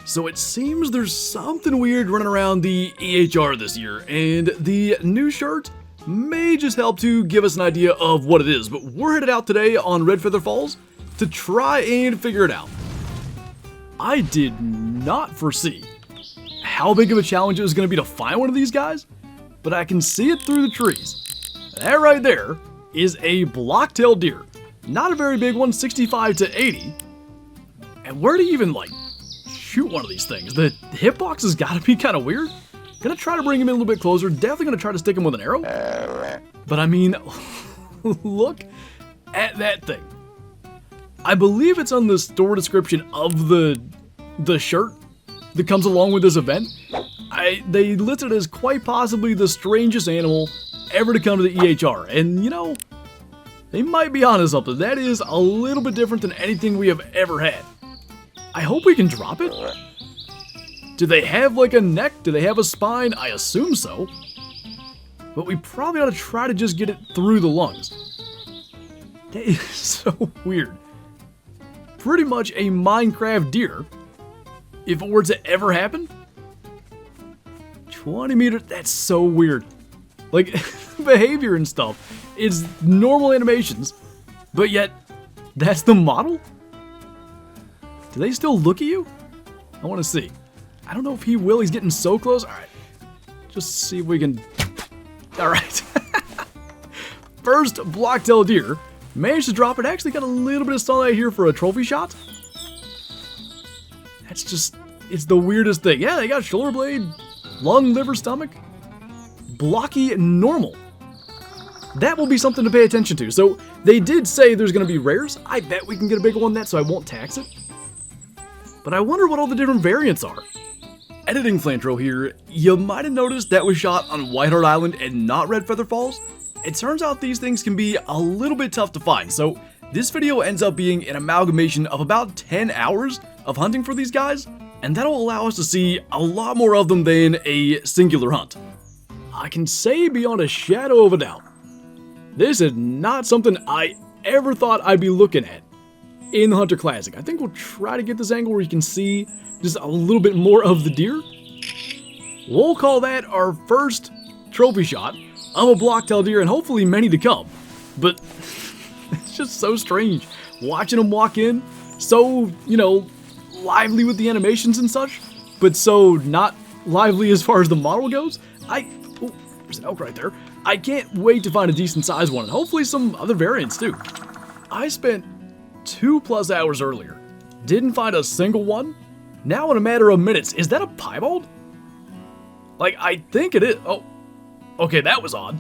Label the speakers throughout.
Speaker 1: So it seems there's something weird running around the EHR this year, and the new shirt may just help to give us an idea of what it is, but we're headed out today on Red Feather Falls to try and figure it out. I did not foresee how big of a challenge it was going to be to find one of these guys, but I can see it through the trees. That right there is a blocktail deer. Not a very big one, 65 to 80. And where do you even, shoot one of these things? The hitbox has got to be kind of weird. Gonna try to bring him in a little bit closer. Definitely gonna try to stick him with an arrow. But I mean, look at that thing. I believe it's on the store description of the shirt that comes along with this event. They listed it as quite possibly the strangest animal ever to come to the EHR. And you know, they might be onto something. That is a little bit different than anything we have ever had. I hope we can drop it. Do they have a neck? Do they have a spine? I assume so. But we probably ought to try to just get it through the lungs. That is so weird. Pretty much a Minecraft deer. If it were to ever happen. 20 meters, that's so weird. Behavior and stuff. It's normal animations. But yet, that's the model? Do they still look at you? I want to see. I don't know if he will. He's getting so close. All right. Just see if we can. All right. First blocktail deer. Managed to drop it. Actually got a little bit of sunlight here for a trophy shot. That's just, it's the weirdest thing. Yeah, they got shoulder blade, lung, liver, stomach. Blocky normal. That will be something to pay attention to. So they did say there's going to be rares. I bet we can get a bigger one than that, so I won't tax it. But I wonder what all the different variants are. Editing Flinter here, you might have noticed that was shot on Whiteheart Island and not Red Feather Falls. It turns out these things can be a little bit tough to find, so this video ends up being an amalgamation of about 10 hours of hunting for these guys, and that'll allow us to see a lot more of them than a singular hunt. I can say beyond a shadow of a doubt, this is not something I ever thought I'd be looking at in the Hunter Classic. I think we'll try to get this angle where you can see just a little bit more of the deer. We'll call that our first trophy shot of a blocktail deer, and hopefully many to come. But it's just so strange watching them walk in, so, lively with the animations and such, but so not lively as far as the model goes. Oh, there's an elk right there. I can't wait to find a decent sized one, and hopefully some other variants too. I spent 2+ hours earlier. Didn't find a single one. Now in a matter of minutes, is that a piebald? I think it is. Oh, okay, that was odd.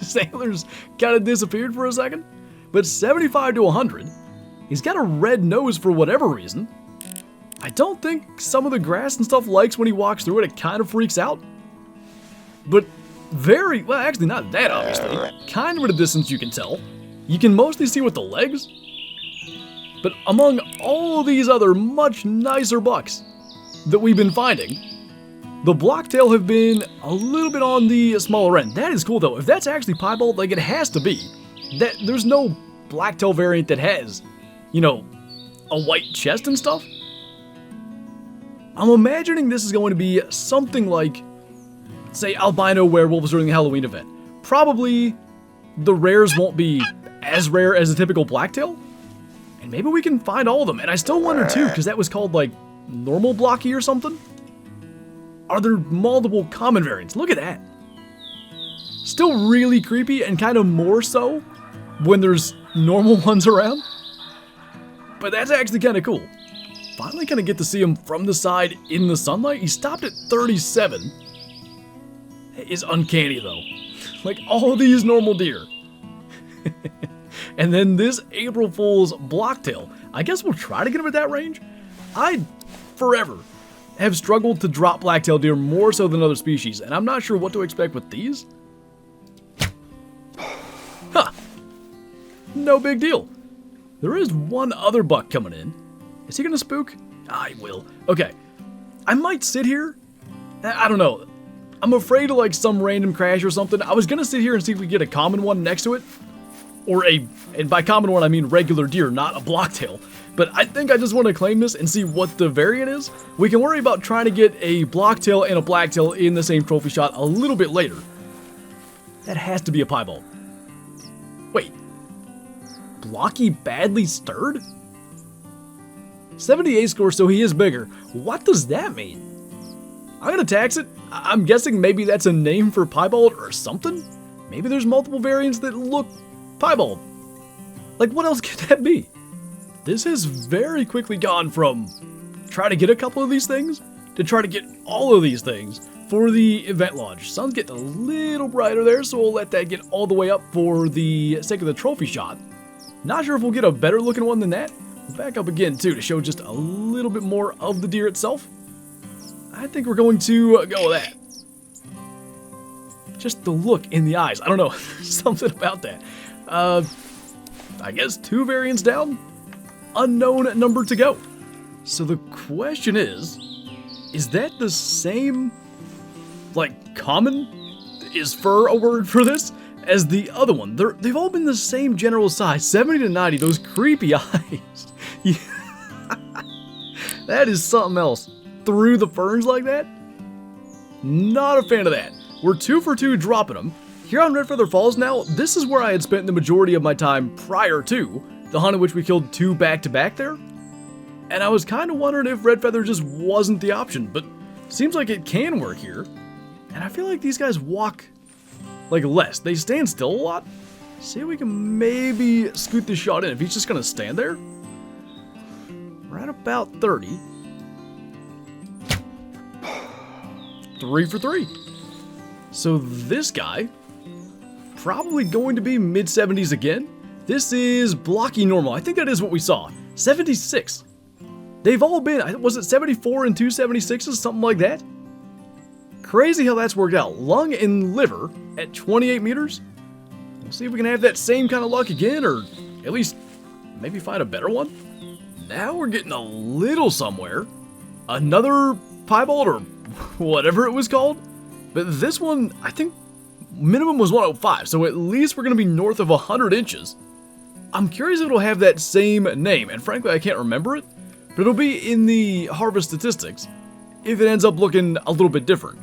Speaker 1: Sailors kind of disappeared for a second. But 75 to 100. He's got a red nose for whatever reason. I don't think some of the grass and stuff likes when he walks through it. It kind of freaks out. But well, actually not that obviously. Kind of at a distance you can tell. You can mostly see with the legs. But among all these other much nicer bucks that we've been finding, the blocktail have been a little bit on the smaller end. That is cool though. If that's actually piebald, it has to be. There's no blacktail variant that has, a white chest and stuff. I'm imagining this is going to be something like, say, albino werewolves during the Halloween event. Probably the rares won't be as rare as a typical blacktail. And maybe we can find all of them. And I still wonder too, because that was called normal blocky or something. Are there multiple common variants? Look at that. Still really creepy, and kind of more so when there's normal ones around. But that's actually kind of cool. Finally kind of get to see him from the side in the sunlight. He stopped at 37. It is uncanny though. All these normal deer. And then this April Fool's blocktail. I guess we'll try to get him at that range. I forever have struggled to drop blacktail deer more so than other species, and I'm not sure what to expect with these. Huh. No big deal. There is one other buck coming in. Is he gonna spook? I will. Okay. I might sit here. I don't know. I'm afraid of some random crash or something. I was gonna sit here and see if we get a common one next to it. Or and by common one I mean regular deer, not a blocktail. but I think I just want to claim this and see what the variant is. We can worry about trying to get a blocktail and a blacktail in the same trophy shot a little bit later. That has to be a piebald. Wait. Blocky badly stirred? 78 score, so he is bigger. What does that mean? I'm gonna tax it. I'm guessing maybe that's a name for piebald or something? Maybe there's multiple variants that look piebald. Like, what else could that be? This has very quickly gone from try to get a couple of these things to try to get all of these things for the event lodge. Sun's getting a little brighter there, so we'll let that get all the way up for the sake of the trophy shot. Not sure if we'll get a better looking one than that. We'll back up again too to show just a little bit more of the deer itself. I think we're going to go with that. Just the look in the eyes. I don't know. Something about that. I guess 2 variants down. Unknown number to go. So the question is that the same, like, common? Is fur a word for this? As the other one? They've all been the same general size. 70 to 90. Those creepy eyes. Yeah. That is something else. Through the ferns like that? Not a fan of that. We're 2 for 2 dropping them. Here on Red Feather Falls now, this is where I had spent the majority of my time prior to the hunt in which we killed 2 back-to-back there. And I was kind of wondering if Red Feather just wasn't the option, but seems like it can work here. And I feel like these guys walk like less. They stand still a lot. See if we can maybe scoot this shot in. If he's just going to stand there. Right about 30. 3 for 3. So this guy, probably going to be mid-70s again. This is blocky normal. I think that is what we saw. 76. They've all been, was it 74 and 2 76s, something like that? Crazy how that's worked out. Lung and liver at 28 meters. We'll see if we can have that same kind of luck again, or at least maybe find a better one. Now we're getting a little somewhere. Another piebald or whatever it was called. But this one, I think minimum was 105, so at least we're going to be north of 100 inches. I'm curious if it'll have that same name, and frankly I can't remember it, but it'll be in the harvest statistics if it ends up looking a little bit different.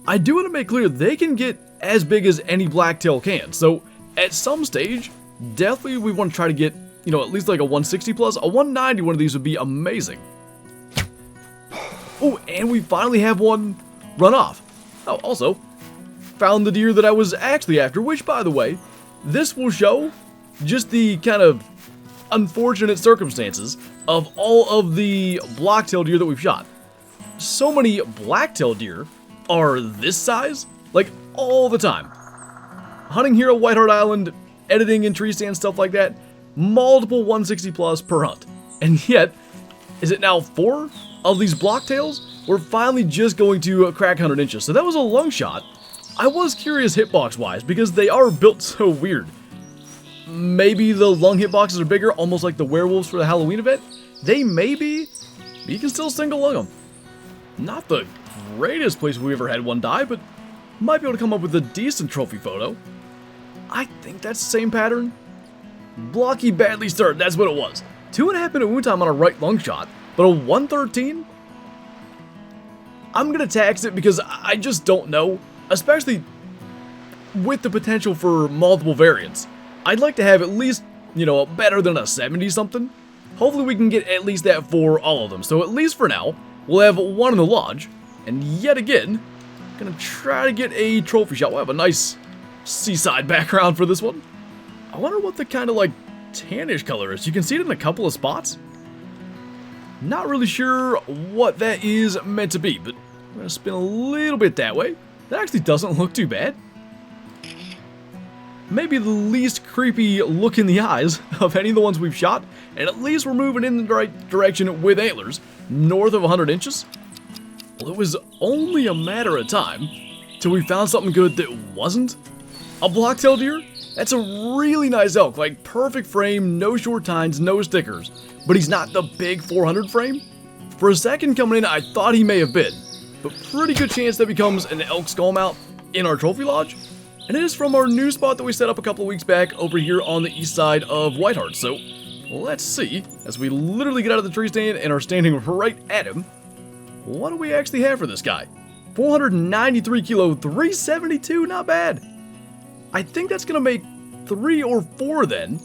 Speaker 1: I do want to make clear they can get as big as any blacktail can, so at some stage, definitely we want to try to get, you know, at least like a 160 plus. A 190 one of these would be amazing. Oh, and we finally have one run off. Oh, also, found the deer that I was actually after, which, by the way, this will show just the kind of unfortunate circumstances of all of the blacktail deer that we've shot. So many blacktail deer are this size, like, all the time. Hunting here at Whiteheart Island, editing in tree stand, stuff like that, multiple 160 plus per hunt. And yet, is it now 4 of these blocktails? We're finally just going to crack 100 inches. So that was a long shot. I was curious hitbox-wise because they are built so weird. Maybe the lung hitboxes are bigger, almost like the werewolves for the Halloween event. They may be, but you can still single lung them. Not the greatest place we ever had one die, but might be able to come up with a decent trophy photo. I think that's the same pattern. Blocky badly stirred, that's what it was. 2.5 minute wound time on a right lung shot, but a 113? I'm gonna tax it because I just don't know, especially with the potential for multiple variants. I'd like to have at least, you know, better than a 70 something. Hopefully we can get at least that for all of them. So at least for now, we'll have one in the lodge. And yet again, gonna try to get a trophy shot. We'll have a nice seaside background for this one. I wonder what the kind of like tannish color is. You can see it in a couple of spots. Not really sure what that is meant to be, but I'm going to spin a little bit that way. That actually doesn't look too bad. Maybe the least creepy look in the eyes of any of the ones we've shot, and at least we're moving in the right direction with antlers, north of 100 inches. Well, it was only a matter of time till we found something good that wasn't a blocktail deer. That's a really nice elk, like perfect frame, no short tines, no stickers. But he's not the big 400 frame. For a second coming in, I thought he may have been, but pretty good chance that becomes an elk skull mount in our trophy lodge. And it is from our new spot that we set up a couple of weeks back over here on the east side of Whiteheart. So let's see, as we literally get out of the tree stand and are standing right at him, what do we actually have for this guy? 493 kilo, 372, not bad. I think that's gonna make 3 or 4 then,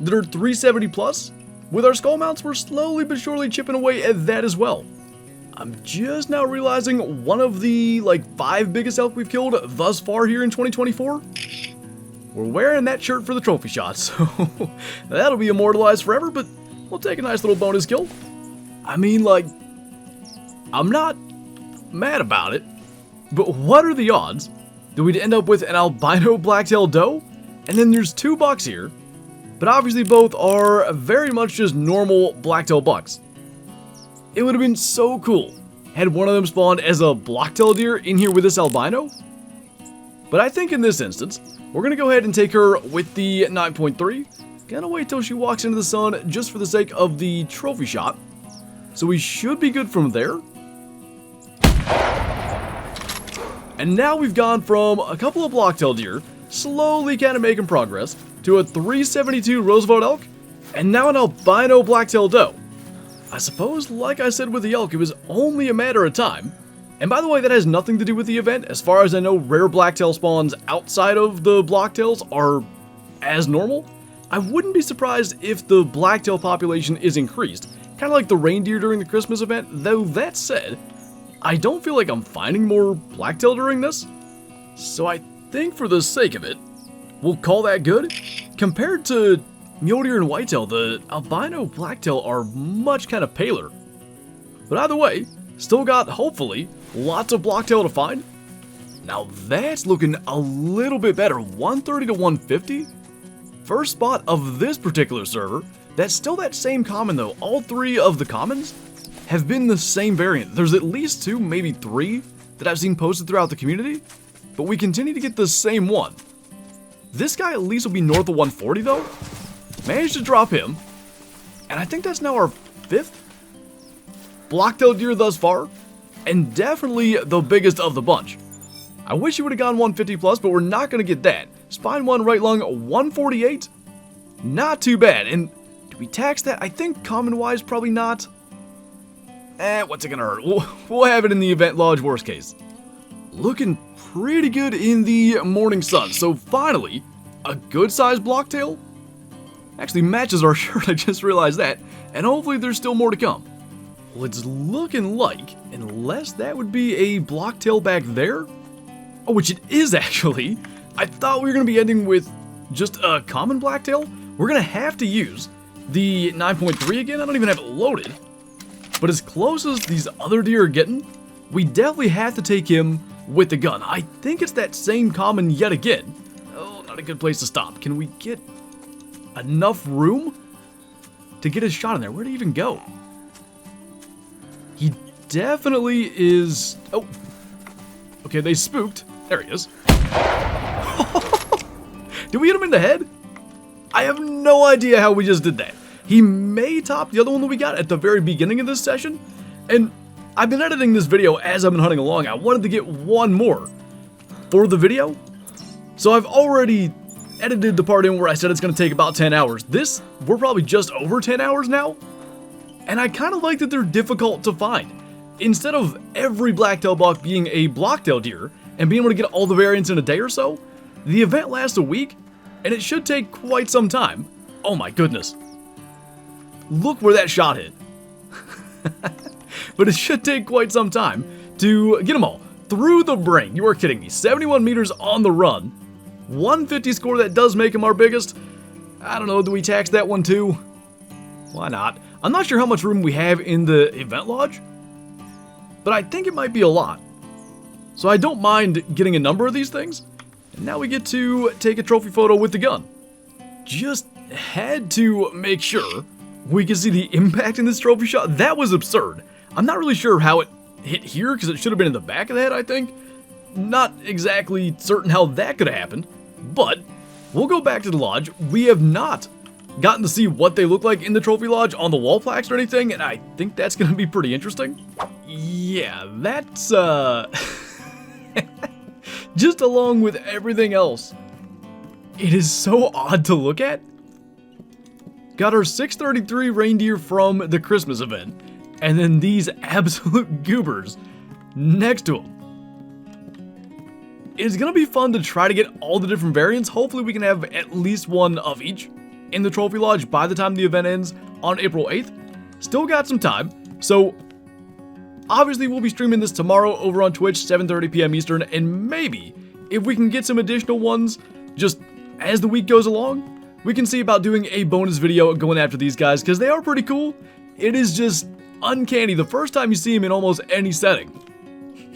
Speaker 1: that are 370 plus. With our skull mounts, we're slowly but surely chipping away at that as well. I'm just now realizing one of the, 5 biggest elk we've killed thus far here in 2024. We're wearing that shirt for the trophy shot, so that'll be immortalized forever, but we'll take a nice little bonus kill. I mean, I'm not mad about it, but what are the odds that we'd end up with an albino blacktail doe? And then there's 2 bucks here, but obviously both are very much just normal blacktail bucks. It would have been so cool had one of them spawned as a blocktail deer in here with this albino. But I think in this instance, we're going to go ahead and take her with the 9.3. Gonna wait till she walks into the sun just for the sake of the trophy shot. So we should be good from there. And now we've gone from a couple of blocktail deer, slowly kind of making progress, to a 372 Roosevelt elk, and now an albino blacktail doe. I suppose, like I said with the elk, it was only a matter of time. And by the way, that has nothing to do with the event. As far as I know, rare blacktail spawns outside of the blocktails are as normal. I wouldn't be surprised if the blacktail population is increased, kind of like the reindeer during the Christmas event, though that said, I don't feel like I'm finding more blacktail during this. So I think for the sake of it, we'll call that good. Compared to mule deer and whitetail, the albino blacktail are much kind of paler. But either way, still got, hopefully, lots of blocktail to find. Now that's looking a little bit better, 130 to 150. First spot of this particular server. That's still that same common though. All 3 of the commons have been the same variant. There's at least 2, maybe 3 that I've seen posted throughout the community, but we continue to get the same one. This guy at least will be north of 140 though. Managed to drop him, and I think that's now our 5th blocktail deer thus far, and definitely the biggest of the bunch. I wish you would have gone 150 plus, but we're not going to get that. Spine 1, right lung 148, not too bad. And do we tax that? I think common wise probably not. What's it gonna hurt? We'll have it in the event lodge worst case. Looking pretty good in the morning sun. So finally, a good sized blocktail. Actually matches our shirt, I just realized that. And hopefully there's still more to come. Well, it's looking like, unless that would be a blocktail back there. Oh, which it is actually. I thought we were going to be ending with just a common blacktail. We're going to have to use the 9.3 again. I don't even have it loaded. But as close as these other deer are getting, we definitely have to take him with the gun. I think it's that same common yet again. Oh, not a good place to stop. Can we get enough room to get his shot in there? Where'd he even go? He definitely is... Oh. Okay, they spooked. There he is. Did we hit him in the head? I have no idea how we just did that. He may top the other one that we got at the very beginning of this session. And I've been editing this video as I've been hunting along. I wanted to get one more for the video. So I've already edited the part in where I said it's going to take about 10 hours. This, we're probably just over 10 hours now. And I kind of like that they're difficult to find. Instead of every blacktail buck being a blocktail deer and being able to get all the variants in a day or so, the event lasts a week and it should take quite some time. Oh my goodness. Look where that shot hit. But it should take quite some time to get them all through the brain. You are kidding me. 71 meters on the run. 150 score, that does make him our biggest. I don't know, do we tax that one too? Why not? I'm not sure how much room we have in the event lodge, but I think it might be a lot. So I don't mind getting a number of these things. And now we get to take a trophy photo with the gun. Just had to make sure we can see the impact in this trophy shot. That was absurd. I'm not really sure how it hit here because it should have been in the back of the head, I think. Not exactly certain how that could have happened, but we'll go back to the lodge. We have not gotten to see what they look like in the trophy lodge on the wall plaques or anything, and I think that's going to be pretty interesting. Yeah, that's, just along with everything else, it is so odd to look at. got our 633 reindeer from the Christmas event, and then these absolute goobers next to them. It's gonna be fun to try to get all the different variants. Hopefully we can have at least one of each in the Trophy Lodge by the time the event ends on April 8th. Still got some time, so obviously we'll be streaming this tomorrow over on Twitch, 7:30 p.m. Eastern, and maybe if we can get some additional ones just as the week goes along, we can see about doing a bonus video going after these guys, because they are pretty cool. It is just uncanny the first time you see them in almost any setting.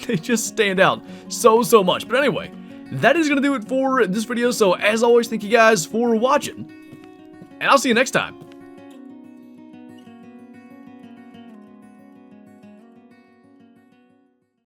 Speaker 1: They just stand out so much. But anyway, that is going to do it for this video. So as always, thank you guys for watching, and I'll see you next time.